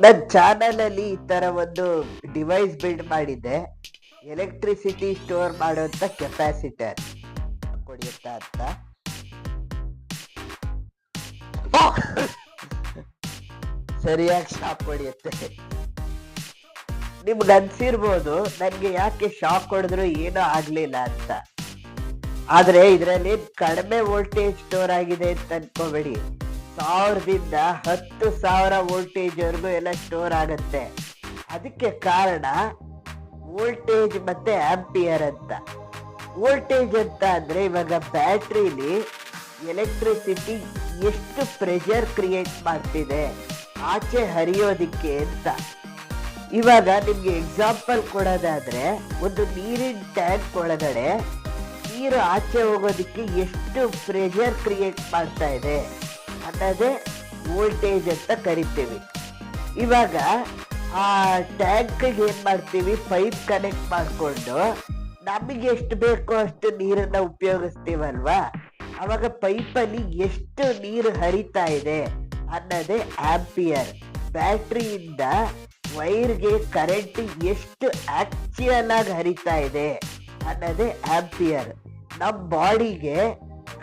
ನನ್ನ ಚಾನಲ್ ಅಲ್ಲಿ ಈ ತರ ಒಂದು ಡಿವೈಸ್ ಬಿಲ್ಡ್ ಮಾಡಿದ್ದೆ, ಎಲೆಕ್ಟ್ರಿಸಿಟಿ ಸ್ಟೋರ್ ಮಾಡುವಂತ ಕೆಪಾಸಿಟರ್ ಕೊಡಿಯುತ್ತಾ ಅಂತ. ಸರಿಯಾಗಿ ಶಾಕ್ ಹೊಡಿಯುತ್ತೆ. ನಿಮ್ಗೆ ಅನ್ಸಿರ್ಬೋದು ನನ್ಗೆ ಯಾಕೆ ಶಾಕ್ ಹೊಡೆದ್ರು ಏನೂ ಆಗ್ಲಿಲ್ಲ ಅಂತ. ಆದ್ರೆ ಇದ್ರಲ್ಲಿ ಕಡಿಮೆ ವೋಲ್ಟೇಜ್ ಸ್ಟೋರ್ ಆಗಿದೆ ಅಂತ ಅನ್ಕೋಬೇಡಿ. 1000ದಿಂದ 10,000 ವೋಲ್ಟೇಜ್ ವರೆಗೂ ಎಲ್ಲ ಸ್ಟೋರ್ ಆಗತ್ತೆ. ಅದಕ್ಕೆ ಕಾರಣ ವೋಲ್ಟೇಜ್ ಮತ್ತೆ ಆಂಪಿಯರ್ ಅಂತ. ವೋಲ್ಟೇಜ್ ಅಂತ ಅಂದ್ರೆ ಇವಾಗ ಬ್ಯಾಟ್ರಿಲಿ ಎಲೆಕ್ಟ್ರಿಸಿಟಿ ಎಷ್ಟು ಪ್ರೆಷರ್ ಕ್ರಿಯೇಟ್ ಮಾಡ್ತಿದೆ ಆಚೆ ಹರಿಯೋದಿಕ್ಕೆ ಅಂತ. ಇವಾಗ ನಿಮ್ಗೆ ಎಕ್ಸಾಂಪಲ್ ಕೊಡೋದಾದ್ರೆ, ಒಂದು ನೀರಿನ ಟ್ಯಾಂಕ್ ಒಳಗಡೆ ನೀರು ಆಚೆ ಹೋಗೋದಿಕ್ಕೆ ಎಷ್ಟು ಪ್ರೆಷರ್ ಕ್ರಿಯೇಟ್ ಮಾಡ್ತಾ ಇದೆ ಅನ್ನೋದೇ ವೋಲ್ಟೇಜ್ ಅಂತ ಕರಿತೀವಿ. ಇವಾಗ ಆ ಟ್ಯಾಂಕ್ಗೆ ಏನ್ ಮಾಡ್ತೀವಿ, ಪೈಪ್ ಕನೆಕ್ಟ್ ಮಾಡಿಕೊಂಡು ನಮಗೆ ಎಷ್ಟು ಬೇಕೋ ಅಷ್ಟು ನೀರನ್ನ ಉಪಯೋಗಿಸ್ತೀವಲ್ವಾ, ಅವಾಗ ಪೈಪಲ್ಲಿ ಎಷ್ಟು ನೀರು ಹರಿತಾ ಇದೆ ಅನ್ನೋದೇ ಆಂಪಿಯರ್. ಬ್ಯಾಟ್ರಿಯಿಂದ ವೈರ್ಗೆ ಕರೆಂಟ್ ಎಷ್ಟು ಆಕ್ಚುಯಲ್ ಆಗಿ ಹರಿತಾ ಇದೆ ಅನ್ನೋದೇ ಆಂಪಿಯರ್. ನಮ್ಮ ಬಾಡಿಗೆ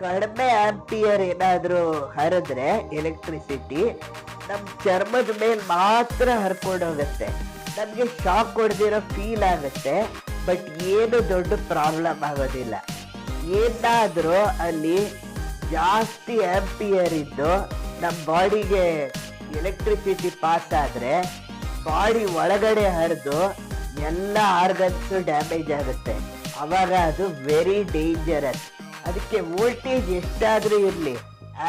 ಕಡಿಮೆ ಆಂಪಿಯರ್ ಏನಾದರೂ ಹರಿದ್ರೆ ಎಲೆಕ್ಟ್ರಿಸಿಟಿ ನಮ್ಮ ಚರ್ಮದ ಮೇಲೆ ಮಾತ್ರ ಹರ್ಕೊಂಡು ಹೋಗುತ್ತೆ. ನಮಗೆ ಶಾಕ್ ಹೊಡೆದಿರೋ ಫೀಲ್ ಆಗುತ್ತೆ, ಬಟ್ ಏನು ದೊಡ್ಡ ಪ್ರಾಬ್ಲಮ್ ಆಗೋದಿಲ್ಲ. ಏನಾದರೂ ಅಲ್ಲಿ ಜಾಸ್ತಿ ಆಂಪಿಯರ್ ಇದ್ದು ನಮ್ಮ ಬಾಡಿಗೆ ಎಲೆಕ್ಟ್ರಿಸಿಟಿ ಪಾಸ್ ಆದರೆ ಬಾಡಿ ಒಳಗಡೆ ಹರಿದು ಎಲ್ಲ ಆರ್ಗನ್ಸು ಡ್ಯಾಮೇಜ್ ಆಗುತ್ತೆ. ಅವಾಗ ಅದು ವೆರಿ ಡೇಂಜರಸ್. ಅದಕ್ಕೆ ವೋಲ್ಟೇಜ್ ಎಷ್ಟಾದರೂ ಇರಲಿ,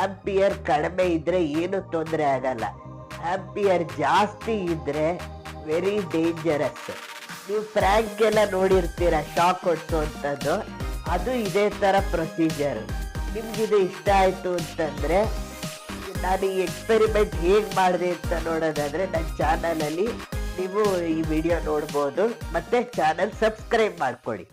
ಆಂಪಿಯರ್ ಕಡಿಮೆ ಇದ್ರೆ ಏನು ತೊಂದರೆ ಆಗಲ್ಲ. ಆಂಪಿಯರ್ ಜಾಸ್ತಿ ಇದ್ರೆ ವೆರಿ ಡೇಂಜರಸ್. ನೀವು ಫ್ರ್ಯಾಂಕ್ ಎಲ್ಲ ನೋಡಿರ್ತೀರ ಶಾಕ್ ಹೊಡ್ಸೋವಂಥದ್ದು, ಅದು ಇದೇ ಥರ ಪ್ರೊಸೀಜರ್. ನಿಮ್ಗಿದು ಇಷ್ಟ ಆಯಿತು ಅಂತಂದರೆ, ನಾನು ಈ ಎಕ್ಸ್ಪೆರಿಮೆಂಟ್ ಹೇಗೆ ಮಾಡಿದೆ ಅಂತ ನೋಡೋದಾದರೆ ನನ್ನ ಚಾನಲಲ್ಲಿ ನೀವು ಈ ವಿಡಿಯೋ ನೋಡ್ಬೋದು. ಮತ್ತು ಚಾನಲ್ ಸಬ್ಸ್ಕ್ರೈಬ್ ಮಾಡ್ಕೊಳ್ಳಿ.